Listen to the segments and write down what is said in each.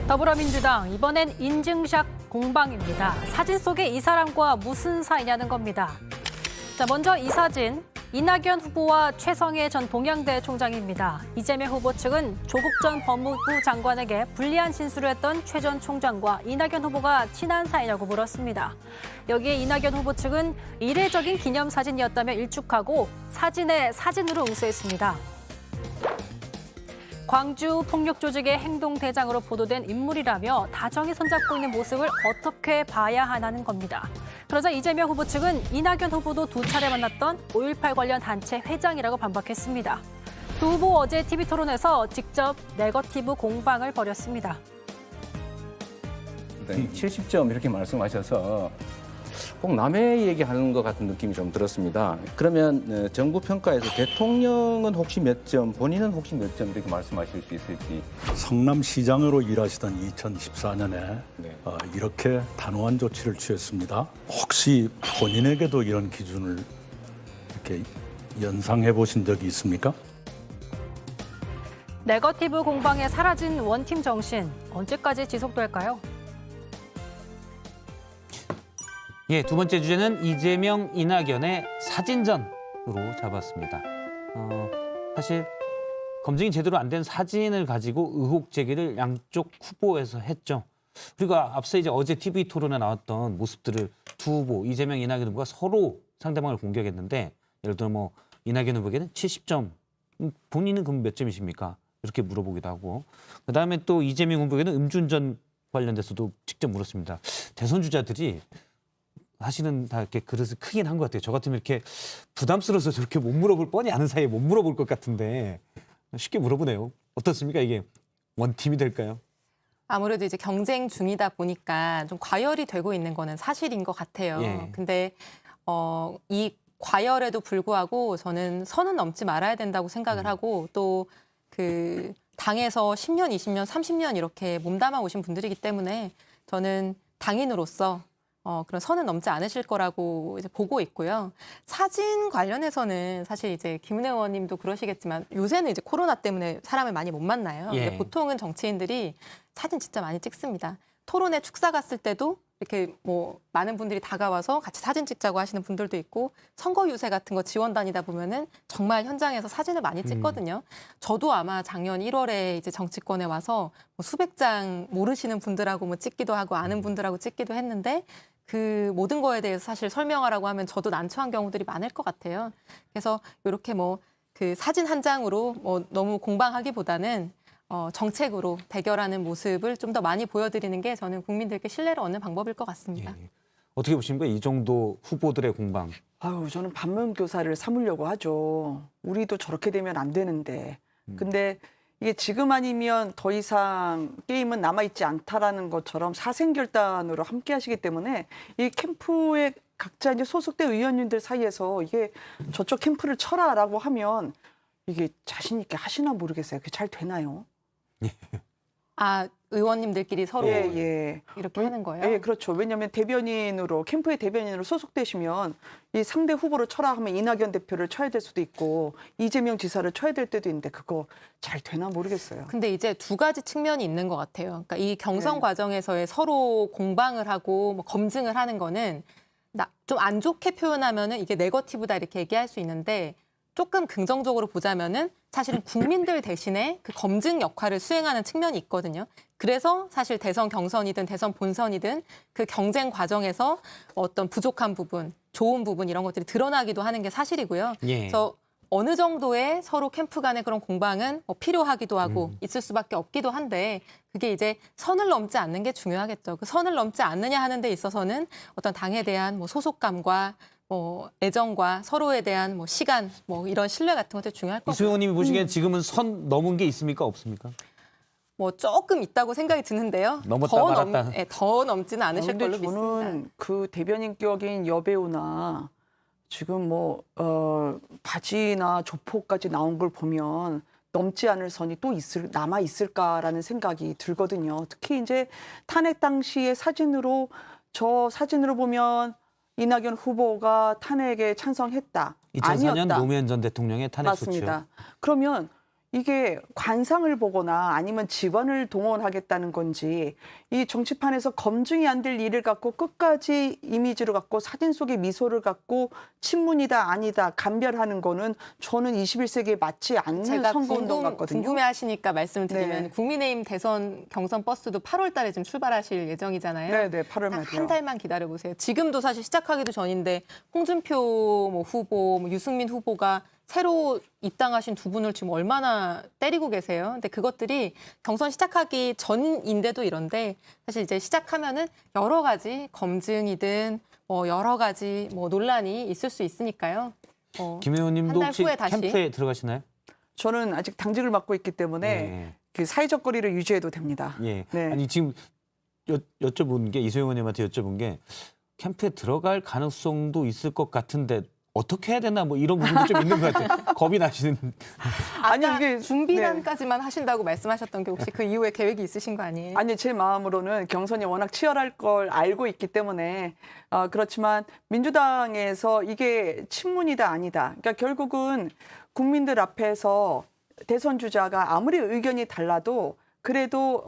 더불어민주당 이번엔 인증샷 공방입니다. 사진 속에 이 사람과 무슨 사이냐는 겁니다. 자, 먼저 이 사진, 이낙연 후보와 최성해 전 동양대 총장입니다. 이재명 후보 측은 조국 전 법무부 장관에게 불리한 진술을 했던 최 전 총장과 이낙연 후보가 친한 사이냐고 물었습니다. 여기에 이낙연 후보 측은 이례적인 기념사진이었다며 일축하고 사진에 사진으로 응수했습니다. 광주 폭력 조직의 행동대장으로 보도된 인물이라며 다정히 손잡고 있는 모습을 어떻게 봐야 하냐는 겁니다. 그러자 이재명 후보 측은 이낙연 후보도 두 차례 만났던 5.18 관련 단체 회장이라고 반박했습니다. 두 후보 어제 TV토론에서 직접 네거티브 공방을 벌였습니다. 70점 이렇게 말씀하셔서 꼭 남의 얘기하는 것 같은 느낌이 좀 들었습니다. 그러면 정부 평가에서 대통령은 혹시 몇 점, 본인은 혹시 몇 점 이렇게 말씀하실 수 있을지. 성남시장으로 일하시던 2014년에 이렇게 단호한 조치를 취했습니다. 혹시 본인에게도 이런 기준을 이렇게 연상해 보신 적이 있습니까? 네거티브 공방에 사라진 원팀 정신, 언제까지 지속될까요? 예, 두 번째 주제는 이재명, 이낙연의 사진전으로 잡았습니다. 사실 검증이 제대로 안 된 사진을 가지고 의혹 제기를 양쪽 후보에서 했죠. 그리고 앞서 이제 어제 TV 토론에 나왔던 모습들을 두 후보, 이재명, 이낙연 후보가 서로 상대방을 공격했는데, 예를 들어 뭐 이낙연 후보에게는 70점, 본인은 그럼 몇 점이십니까? 이렇게 물어보기도 하고, 그다음에 또 이재명 후보에게는 음주운전 관련돼서도 직접 물었습니다. 대선 주자들이 사실은 다 이렇게 그릇을 크긴 한 것 같아요. 저 같으면 이렇게 부담스러워서 저렇게 못 물어볼, 뻔히 아는 사이에 못 물어볼 것 같은데 쉽게 물어보네요. 어떻습니까? 이게 원팀이 될까요? 아무래도 이제 경쟁 중이다 보니까 좀 과열이 되고 있는 거는 사실인 것 같아요. 예. 근데 이 과열에도 불구하고 저는 선은 넘지 말아야 된다고 생각을 하고, 또 그 당에서 10년, 20년, 30년 이렇게 몸담아 오신 분들이기 때문에 저는 당인으로서 그런 선은 넘지 않으실 거라고 이제 보고 있고요. 사진 관련해서는 사실 이제 김은혜 의원님도 그러시겠지만 요새는 이제 코로나 때문에 사람을 많이 못 만나요. 예. 근데 보통은 정치인들이 사진 진짜 많이 찍습니다. 토론회 축사 갔을 때도 이렇게 뭐 많은 분들이 다가와서 같이 사진 찍자고 하시는 분들도 있고, 선거 유세 같은 거 지원 다니다 보면은 정말 현장에서 사진을 많이 찍거든요. 저도 아마 작년 1월에 이제 정치권에 와서 뭐 수백 장 모르시는 분들하고 뭐 찍기도 하고 아는 분들하고 찍기도 했는데, 그 모든 거에 대해서 사실 설명하라고 하면 저도 난처한 경우들이 많을 것 같아요. 그래서 이렇게 뭐 그 사진 한 장으로 뭐 너무 공방하기보다는 정책으로 대결하는 모습을 좀 더 많이 보여드리는 게 저는 국민들께 신뢰를 얻는 방법일 것 같습니다. 예. 어떻게 보십니까? 이 정도 후보들의 공방. 아유, 저는 반면교사를 삼으려고 하죠. 우리도 저렇게 되면 안 되는데. 근데 이게 지금 아니면 더 이상 게임은 남아있지 않다라는 것처럼 사생결단으로 함께 하시기 때문에 이 캠프에 각자 이제 소속대 의원님들 사이에서 이게 저쪽 캠프를 쳐라라고 하면 이게 자신 있게 하시나 모르겠어요. 그게 잘 되나요? 아, 의원님들끼리 서로 예. 이렇게 하는 거예요? 예, 그렇죠. 왜냐하면 대변인으로, 캠프의 대변인으로 소속되시면 이 상대 후보를 쳐라 하면 이낙연 대표를 쳐야 될 수도 있고 이재명 지사를 쳐야 될 때도 있는데 그거 잘 되나 모르겠어요. 근데 이제 두 가지 측면이 있는 것 같아요. 그러니까 이 경선 네. 과정에서의 서로 공방을 하고 뭐 검증을 하는 거는 좀 안 좋게 표현하면은 이게 네거티브다 이렇게 얘기할 수 있는데, 조금 긍정적으로 보자면은 사실은 국민들 대신에 그 검증 역할을 수행하는 측면이 있거든요. 그래서 사실 대선 경선이든 대선 본선이든 그 경쟁 과정에서 어떤 부족한 부분, 좋은 부분 이런 것들이 드러나기도 하는 게 사실이고요. 예. 그래서 어느 정도의 서로 캠프 간의 그런 공방은 뭐 필요하기도 하고 있을 수밖에 없기도 한데, 그게 이제 선을 넘지 않는 게 중요하겠죠. 그 선을 넘지 않느냐 하는 데 있어서는 어떤 당에 대한 뭐 소속감과 뭐 애정과 서로에 대한 뭐 시간, 뭐 이런 신뢰 같은 것도 중요할 것 같아요. 이수영 의원님이 보시기엔 지금은 선 넘은 게 있습니까? 없습니까? 뭐 조금 있다고 생각이 드는데요. 넘었다 말았다. 더 넘지는 않으실 근데 걸로 믿습니다. 저는 그 대변인격인 여배우나 지금 뭐 바지나 조폭까지 나온 걸 보면 넘지 않을 선이 또 남아 있을까라는 생각이 들거든요. 특히 이제 탄핵 당시의 사진으로, 저 사진으로 보면 이낙연 후보가 탄핵에 찬성했다. 2004년 아니었다. 노무현 전 대통령의 탄핵 소추요. 맞습니다. 그러면 이게 관상을 보거나 아니면 직원을 동원하겠다는 건지 이 정치판에서 검증이 안 될 일을 갖고 끝까지 이미지를 갖고 사진 속의 미소를 갖고 친문이다 아니다 감별하는 거는 저는 21세기에 맞지 않는 제가 선거운동 같거든요. 궁금해하시니까 말씀을 드리면 네. 국민의힘 대선 경선 버스도 8월 달에 지금 출발하실 예정이잖아요. 네네 8월 딱 말이요. 한 달만 기다려보세요. 지금도 사실 시작하기도 전인데 홍준표 뭐 후보, 뭐 유승민 후보가 새로 입당하신 두 분을 지금 얼마나 때리고 계세요. 근데 그것들이 경선 시작하기 전인데도 이런데 사실 이제 시작하면은 여러 가지 검증이든 뭐 여러 가지 뭐 논란이 있을 수 있으니까요. 김 의원님도 한달 혹시 후에 다시. 캠프에 들어가시나요? 저는 아직 당직을 맡고 있기 때문에 네. 그 사회적 거리를 유지해도 됩니다. 예. 네. 아니 지금 여쭤본 게 이소영 의원님한테 여쭤본 게 캠프에 들어갈 가능성도 있을 것 같은데 어떻게 해야 되나 뭐 이런 부분도 좀 있는 것 같아요. 겁이 나시는. 아니 아까 이게 준비단까지만 하신다고 말씀하셨던 게 혹시 그 이후에 계획이 있으신 거 아니에요? 아니 제 마음으로는 경선이 워낙 치열할 걸 알고 있기 때문에 그렇지만 민주당에서 이게 친문이다 아니다. 그러니까 결국은 국민들 앞에서 대선 주자가 아무리 의견이 달라도 그래도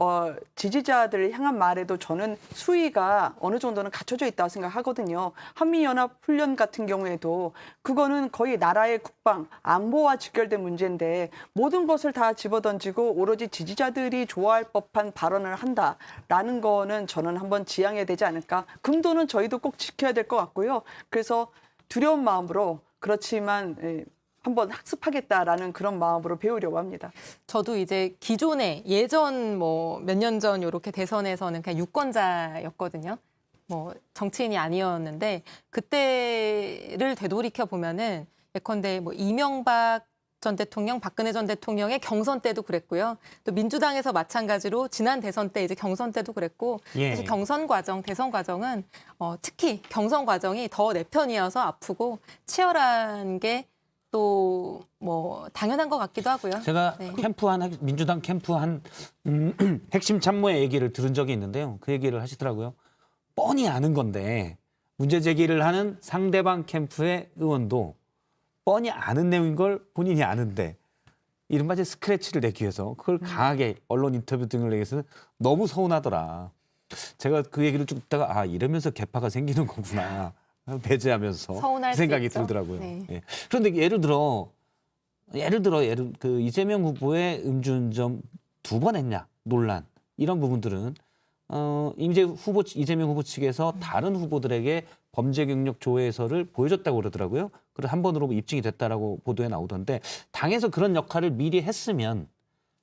지지자들을 향한 말에도 저는 수위가 어느 정도는 갖춰져 있다고 생각하거든요. 한미연합 훈련 같은 경우에도 그거는 거의 나라의 국방, 안보와 직결된 문제인데 모든 것을 다 집어던지고 오로지 지지자들이 좋아할 법한 발언을 한다라는 거는 저는 한번 지양해야 되지 않을까. 금도는 저희도 꼭 지켜야 될 것 같고요. 그래서 두려운 마음으로 그렇지만 한번 학습하겠다라는 그런 마음으로 배우려고 합니다. 저도 이제 기존에 예전 뭐 몇 년 전 이렇게 대선에서는 그냥 유권자였거든요. 뭐 정치인이 아니었는데 그때를 되돌이켜 보면은 예컨대 뭐 이명박 전 대통령, 박근혜 전 대통령의 경선 때도 그랬고요. 또 민주당에서 마찬가지로 지난 대선 때 이제 경선 때도 그랬고 예. 사실 경선 과정, 대선 과정은 특히 경선 과정이 더 내 편이어서 아프고 치열한 게 또 뭐 당연한 것 같기도 하고요. 제가 네. 민주당 캠프 한 핵심 참모의 얘기를 들은 적이 있는데요. 그 얘기를 하시더라고요. 뻔히 아는 건데 문제 제기를 하는 상대방 캠프의 의원도 뻔히 아는 내용인 걸 본인이 아는데 이른바 이제 스크래치를 내기 위해서 그걸 강하게 언론 인터뷰 등을 내기 위해서 너무 서운하더라. 제가 그 얘기를 쭉 듣다가 이러면서 개파가 생기는 거구나. 배제하면서 서운할 생각이 수 있죠. 들더라고요. 네. 예. 그런데 예를 들어 그 이재명 후보의 음주운전 2번 했냐 논란 이런 부분들은 이재명 후보 측에서 다른 후보들에게 범죄 경력 조회서를 보여줬다고 그러더라고요. 그래서 한 번으로 입증이 됐다라고 보도에 나오던데 당에서 그런 역할을 미리 했으면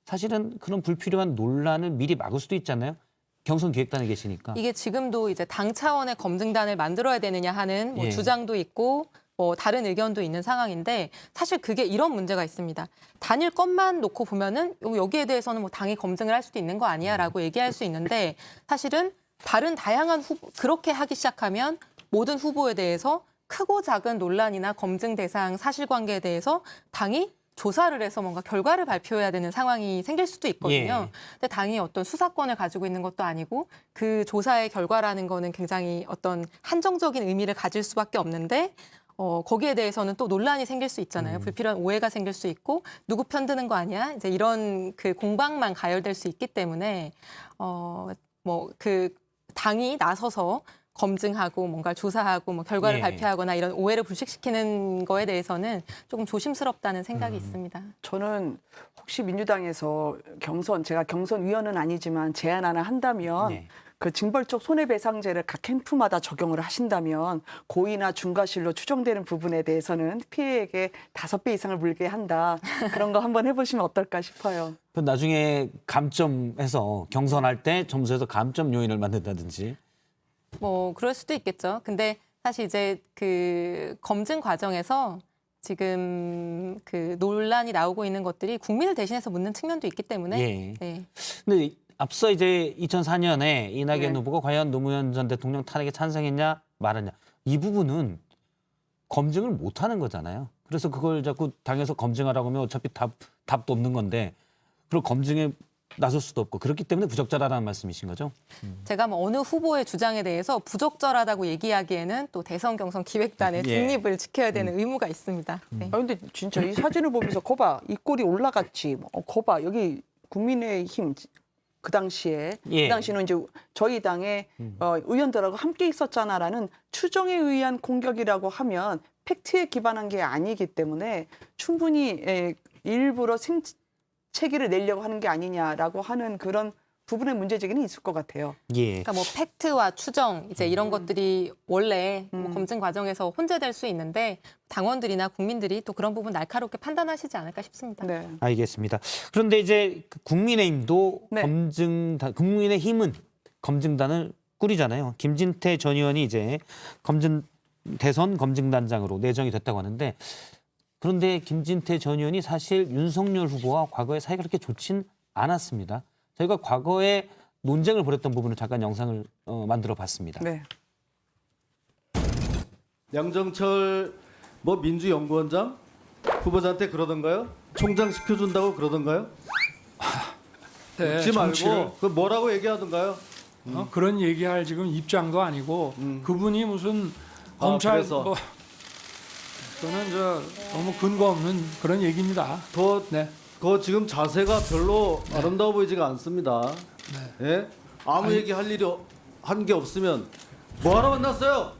사실은 그런 불필요한 논란을 미리 막을 수도 있잖아요. 경선 기획단에 계시니까. 이게 지금도 이제 당 차원의 검증단을 만들어야 되느냐 하는 뭐 예. 주장도 있고 뭐 다른 의견도 있는 상황인데 사실 그게 이런 문제가 있습니다. 단일 건만 놓고 보면은 여기에 대해서는 뭐 당이 검증을 할 수도 있는 거 아니야라고 얘기할 수 있는데 사실은 다른 다양한 후보 그렇게 하기 시작하면 모든 후보에 대해서 크고 작은 논란이나 검증 대상 사실관계에 대해서 당이 조사를 해서 뭔가 결과를 발표해야 되는 상황이 생길 수도 있거든요. 예. 근데 당이 어떤 수사권을 가지고 있는 것도 아니고 그 조사의 결과라는 거는 굉장히 어떤 한정적인 의미를 가질 수밖에 없는데 거기에 대해서는 또 논란이 생길 수 있잖아요. 불필요한 오해가 생길 수 있고 누구 편드는 거 아니야? 이제 이런 그 공방만 가열될 수 있기 때문에 뭐 그 당이 나서서 검증하고 뭔가 조사하고 뭐 결과를 예. 발표하거나 이런 오해를 불식시키는 거에 대해서는 조금 조심스럽다는 생각이 있습니다. 저는 혹시 민주당에서 제가 경선위원은 아니지만 제안 하나 한다면 네. 그 징벌적 손해배상제를 각 캠프마다 적용을 하신다면 고의나 중과실로 추정되는 부분에 대해서는 피해액의 5배 이상을 물게 한다. 그런 거 한번 해보시면 어떨까 싶어요. 그 나중에 감점해서 경선할 때 점수에서 감점 요인을 만든다든지. 뭐 그럴 수도 있겠죠. 근데 사실 이제 그 검증 과정에서 지금 그 논란이 나오고 있는 것들이 국민을 대신해서 묻는 측면도 있기 때문에 예. 네. 근데 앞서 이제 2004년에 이낙연 네. 후보가 과연 노무현 전 대통령 탄핵에 찬성했냐 말았냐 이 부분은 검증을 못 하는 거잖아요. 그래서 그걸 자꾸 당에서 검증하라고 하면 어차피 답도 없는 건데 그걸 검증에 나설 수도 없고 그렇기 때문에 부적절하다는 말씀이신 거죠? 제가 뭐 어느 후보의 주장에 대해서 부적절하다고 얘기하기에는 또 대선 경선 기획단의 예. 중립을 지켜야 되는 의무가 있습니다. 네. 아 근데 진짜 이 사진을 보면서 거봐 이 꼴이 올라갔지. 거봐 여기 국민의힘 그 당시에 예. 그 당시는 이제 저희 당의 의원들하고 함께 있었잖아라는 추정에 의한 공격이라고 하면 팩트에 기반한 게 아니기 때문에 충분히 일부러 생채기를 내려고 하는 게 아니냐라고 하는 그런 부분의 문제제기는 있을 것 같아요. 예. 그러니까 뭐 팩트와 추정 이제 이런 것들이 원래 뭐 검증 과정에서 혼재될 수 있는데 당원들이나 국민들이 또 그런 부분 날카롭게 판단하시지 않을까 싶습니다. 네. 알겠습니다. 그런데 이제 국민의힘도 네. 국민의힘은 검증단을 꾸리잖아요. 김진태 전 의원이 이제 대선 검증단장으로 내정이 됐다고 하는데 그런데 김진태 전 의원이 사실 윤석열 후보와 과거에 사이가 그렇게 좋진 않았습니다. 저희가 과거에 논쟁을 벌였던 부분을 잠깐 영상을 만들어 봤습니다. 네. 양정철 뭐 민주연구원장 후보자한테 그러던가요? 총장 시켜준다고 그러던가요? 네, 묻지 말고 정치를 그 뭐라고 얘기하던가요? 그런 얘기할 지금 입장도 아니고 그분이 무슨 검찰 그래서. 뭐 그거는 너무 근거 없는 그런 얘기입니다. 네. 그 지금 자세가 별로 아름다워 보이지가 않습니다. 예? 아무 얘기 할 일이 한 게 없으면 뭐하러 만났어요?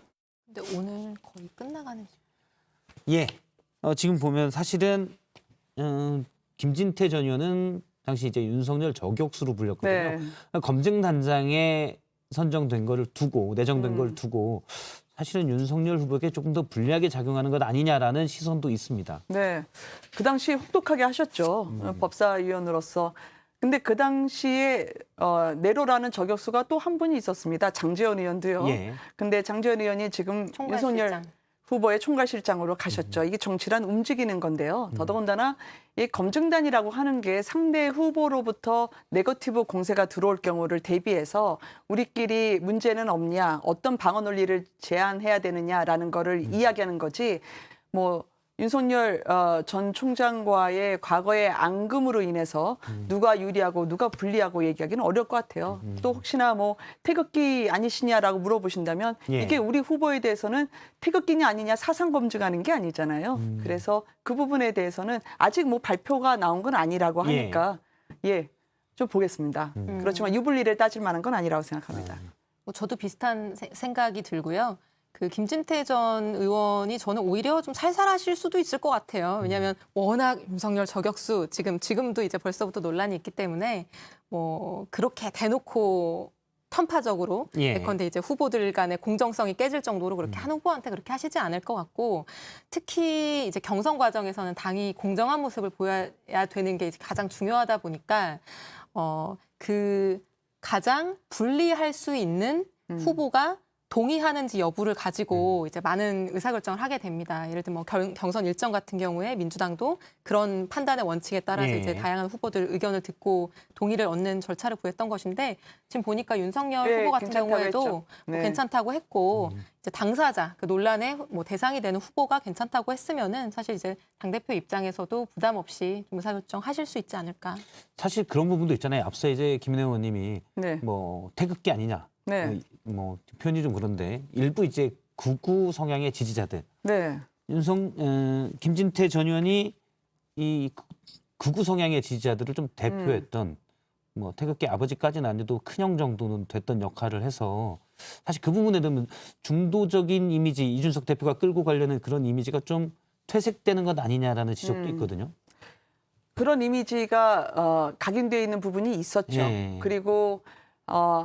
근데 오늘 거의 끝나가는 예. 지금 보면 사실은 김진태 전 의원은 당시 이제 윤석열 저격수로 불렸거든요. 네. 검증단장에 선정된 거를 두고 내정된 걸 두고 사실은 윤석열 후보에게 조금 더 불리하게 작용하는 것 아니냐라는 시선도 있습니다. 네. 그 당시 혹독하게 하셨죠. 법사위원으로서. 근데 그 당시에 네로라는 저격수가 또 한 분이 있었습니다. 장제원 의원도요. 예. 근데 장제원 의원이 지금 윤석열 총괄실장. 후보의 총괄실장으로 가셨죠. 이게 정치란 움직이는 건데요. 더더군다나 이 검증단이라고 하는 게 상대 후보로부터 네거티브 공세가 들어올 경우를 대비해서 우리끼리 문제는 없냐, 어떤 방어 논리를 제안해야 되느냐라는 거를 이야기하는 거지. 뭐 윤석열 전 총장과의 과거의 앙금으로 인해서 누가 유리하고 누가 불리하고 얘기하기는 어려울 것 같아요. 또 혹시나 뭐 태극기 아니시냐라고 물어보신다면 예. 이게 우리 후보에 대해서는 태극기냐 아니냐 사상 검증하는 게 아니잖아요. 그래서 그 부분에 대해서는 아직 뭐 발표가 나온 건 아니라고 하니까 좀 보겠습니다. 그렇지만 유불리를 따질 만한 건 아니라고 생각합니다. 뭐 저도 비슷한 생각이 들고요. 그 김진태 전 의원이 저는 오히려 좀 살살하실 수도 있을 것 같아요. 왜냐하면 워낙 윤석열 저격수 지금도 이제 벌써부터 논란이 있기 때문에 뭐 그렇게 대놓고 편파적으로 예. 예컨대 이제 후보들 간의 공정성이 깨질 정도로 그렇게 한 후보한테 그렇게 하시지 않을 것 같고 특히 이제 경선 과정에서는 당이 공정한 모습을 보여야 되는 게 이제 가장 중요하다 보니까 그 가장 불리할 수 있는 후보가 동의하는지 여부를 가지고 이제 많은 의사결정을 하게 됩니다. 예를 들면 뭐 경선 일정 같은 경우에 민주당도 그런 판단의 원칙에 따라서 예. 이제 다양한 후보들 의견을 듣고 동의를 얻는 절차를 구했던 것인데 지금 보니까 윤석열 네, 후보 같은 괜찮다고 경우에도 했죠. 뭐 네. 괜찮다고 했고 이제 당사자 그 논란의 뭐 대상이 되는 후보가 괜찮다고 했으면은 사실 이제 당대표 입장에서도 부담 없이 좀 의사결정 하실 수 있지 않을까. 사실 그런 부분도 있잖아요. 앞서 이제 김은혜 의원님이 네. 뭐 태극기 아니냐. 네. 뭐 표현이 좀 그런데 일부 이제 극우 성향의 지지자들 네. 김진태 전 의원이 이 극우 성향의 지지자들을 좀 대표했던 뭐 태극기 아버지까지는 아니어도 큰형 정도는 됐던 역할을 해서 사실 그 부분에 대한 중도적인 이미지 이준석 대표가 끌고 가려는 그런 이미지가 좀 퇴색되는 것 아니냐라는 지적도 있거든요. 그런 이미지가 각인되어 있는 부분이 있었죠. 예. 그리고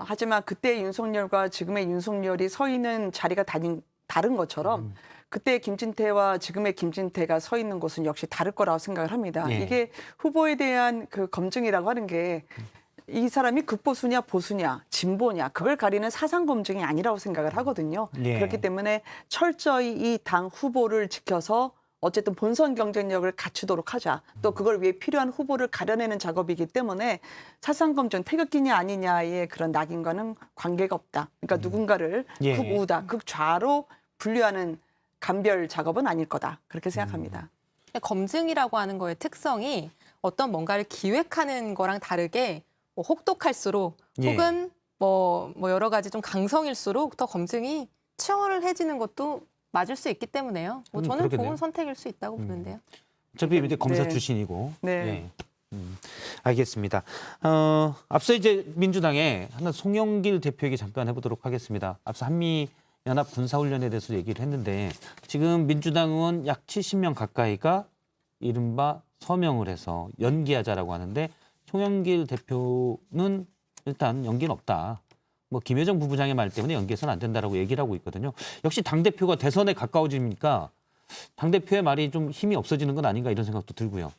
하지만 그때 윤석열과 지금의 윤석열이 서 있는 자리가 다른 것처럼 그때 김진태와 지금의 김진태가 서 있는 곳은 역시 다를 거라고 생각을 합니다. 예. 이게 후보에 대한 그 검증이라고 하는 게 이 사람이 극보수냐 보수냐 진보냐 그걸 가리는 사상 검증이 아니라고 생각을 하거든요. 예. 그렇기 때문에 철저히 이 당 후보를 지켜서 어쨌든 본선 경쟁력을 갖추도록 하자. 또 그걸 위해 필요한 후보를 가려내는 작업이기 때문에 사상 검증 태극기냐 아니냐의 그런 낙인과는 관계가 없다. 그러니까 누군가를 예. 극우다, 극좌로 분류하는 감별 작업은 아닐 거다. 그렇게 생각합니다. 검증이라고 하는 거의 특성이 어떤 뭔가를 기획하는 거랑 다르게 뭐 혹독할수록 예. 혹은 뭐 여러 가지 좀 강성일수록 더 검증이 치열해지는 것도 맞을 수 있기 때문에요. 뭐 저는 그렇겠네요. 좋은 선택일 수 있다고 보는데요. 어차피 이제 검사 네. 출신이고. 네. 예. 알겠습니다. 앞서 이제 민주당의 하나 송영길 대표 얘기 잠깐 해보도록 하겠습니다. 앞서 한미연합 군사훈련에 대해서 얘기를 했는데 지금 민주당 의원 약 70명 가까이가 이른바 서명을 해서 연기하자라고 하는데 송영길 대표는 일단 연기는 없다. 뭐 김여정 부부장의 말 때문에 연기해서는 안 된다라고 얘기를 하고 있거든요. 역시 당대표가 대선에 가까워지니까 당대표의 말이 좀 힘이 없어지는 건 아닌가 이런 생각도 들고요.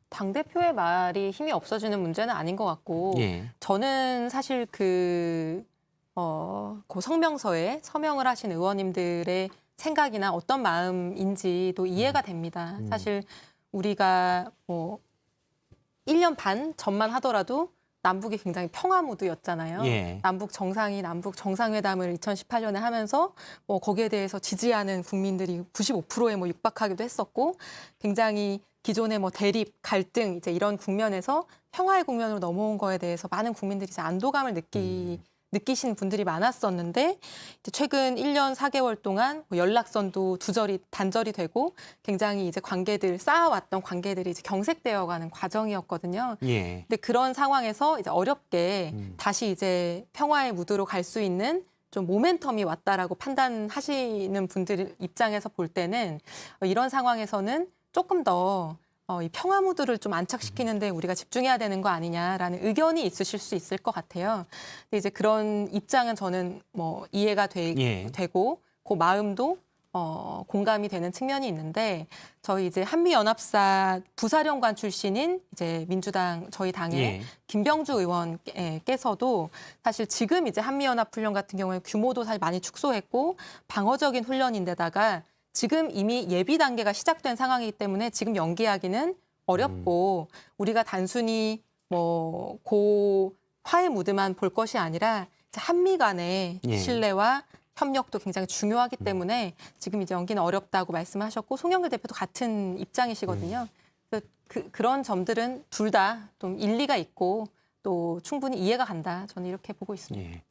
당대표의 말이 힘이 없어지는 문제는 아닌 것 같고 예. 저는 사실 그 성명서에 서명을 하신 의원님들의 생각이나 어떤 마음인지도 이해가 됩니다. 사실 우리가 뭐 1년 반 전만 하더라도 남북이 굉장히 평화 무드였잖아요. 예. 남북 정상회담을 2018년에 하면서 뭐 거기에 대해서 지지하는 국민들이 95%에 뭐 육박하기도 했었고 굉장히 기존의 뭐 대립, 갈등 이제 이런 국면에서 평화의 국면으로 넘어온 거에 대해서 많은 국민들이 이제 안도감을 느끼신 분들이 많았었는데 이제 최근 1년 4개월 동안 뭐 연락선도 단절이 되고 굉장히 이제 쌓아왔던 관계들이 이제 경색되어가는 과정이었거든요. 예. 근데 그런 상황에서 이제 어렵게 다시 이제 평화의 무드로 갈 수 있는 좀 모멘텀이 왔다라고 판단하시는 분들 입장에서 볼 때는 이런 상황에서는 조금 더 이 평화 무드를 좀 안착시키는데 우리가 집중해야 되는 거 아니냐라는 의견이 있으실 수 있을 것 같아요. 근데 이제 그런 입장은 저는 뭐 이해가 되고 그 마음도 공감이 되는 측면이 있는데 저희 이제 한미연합사 부사령관 출신인 이제 민주당 저희 당의 예. 김병주 의원께서도 사실 지금 이제 한미연합 훈련 같은 경우에 규모도 사실 많이 축소했고 방어적인 훈련인데다가 지금 이미 예비 단계가 시작된 상황이기 때문에 지금 연기하기는 어렵고 우리가 단순히 뭐 화해 무드만 볼 것이 아니라 한미 간의 예. 신뢰와 협력도 굉장히 중요하기 때문에 지금 이제 연기는 어렵다고 말씀하셨고 송영길 대표도 같은 입장이시거든요. 그래서 그런 점들은 둘 다 좀 일리가 있고 또 충분히 이해가 간다. 저는 이렇게 보고 있습니다. 예.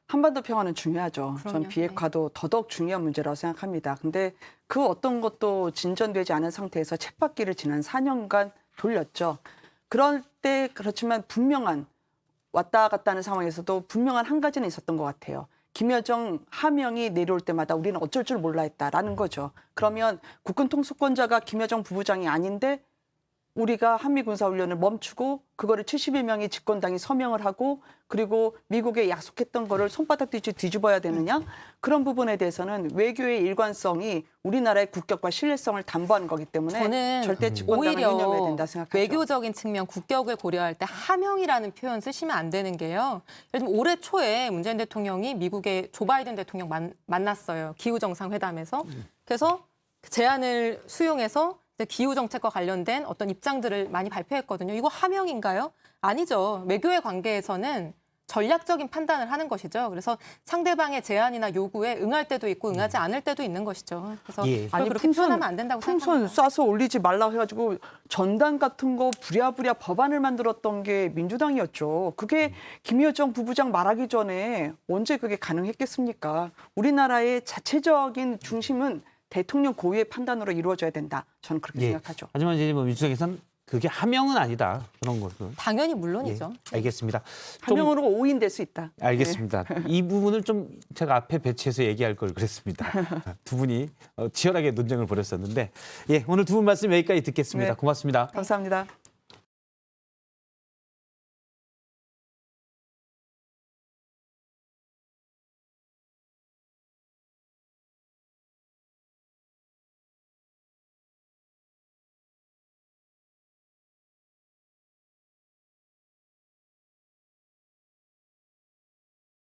한반도 평화는 중요하죠. 그럼요. 전 비핵화도 더더욱 중요한 문제라고 생각합니다. 근데 그 어떤 것도 진전되지 않은 상태에서 쳇바퀴를 지난 4년간 돌렸죠. 그럴 때 그렇지만 분명한 왔다 갔다 하는 상황에서도 분명한 한 가지는 있었던 것 같아요. 김여정 하명이 내려올 때마다 우리는 어쩔 줄 몰라 했다라는 거죠. 그러면 국군 통수권자가 김여정 부부장이 아닌데 우리가 한미군사훈련을 멈추고 그거를 70여 명이 집권당이 서명을 하고 그리고 미국에 약속했던 거를 손바닥 뒤집어야 되느냐? 그런 부분에 대해서는 외교의 일관성이 우리나라의 국격과 신뢰성을 담보하는 거기 때문에 저는 절대 집권당을 오히려 유념해야 된다 생각하죠. 외교적인 측면, 국격을 고려할 때 하명이라는 표현 쓰시면 안 되는 게요. 예를 들면 올해 초에 문재인 대통령이 미국의 조 바이든 대통령 만났어요. 기후 정상회담에서. 그래서 그 제안을 수용해서 기후 정책과 관련된 어떤 입장들을 많이 발표했거든요. 이거 하명인가요? 아니죠. 외교의 관계에서는 전략적인 판단을 하는 것이죠. 그래서 상대방의 제안이나 요구에 응할 때도 있고 응하지 않을 때도 있는 것이죠. 그래서 예. 아니, 그렇게 표현하면 안 된다고 풍선 생각합니다. 쏴서 올리지 말라고 해가지고 전단 같은 거 부랴부랴 법안을 만들었던 게 민주당이었죠. 그게 김여정 부부장 말하기 전에 언제 그게 가능했겠습니까? 우리나라의 자체적인 중심은 대통령 고유의 판단으로 이루어져야 된다. 저는 그렇게 예. 생각하죠. 하지만 이제 뭐 민주당에서는 그게 하명은 아니다 그런 것을. 당연히 물론이죠. 예. 알겠습니다. 좀 하명으로 오인될 수 있다. 알겠습니다. 이 부분을 좀 제가 앞에 배치해서 얘기할 걸 그랬습니다. 두 분이 치열하게 논쟁을 벌였었는데, 예, 오늘 두 분 말씀 여기까지 듣겠습니다. 네. 고맙습니다. 감사합니다.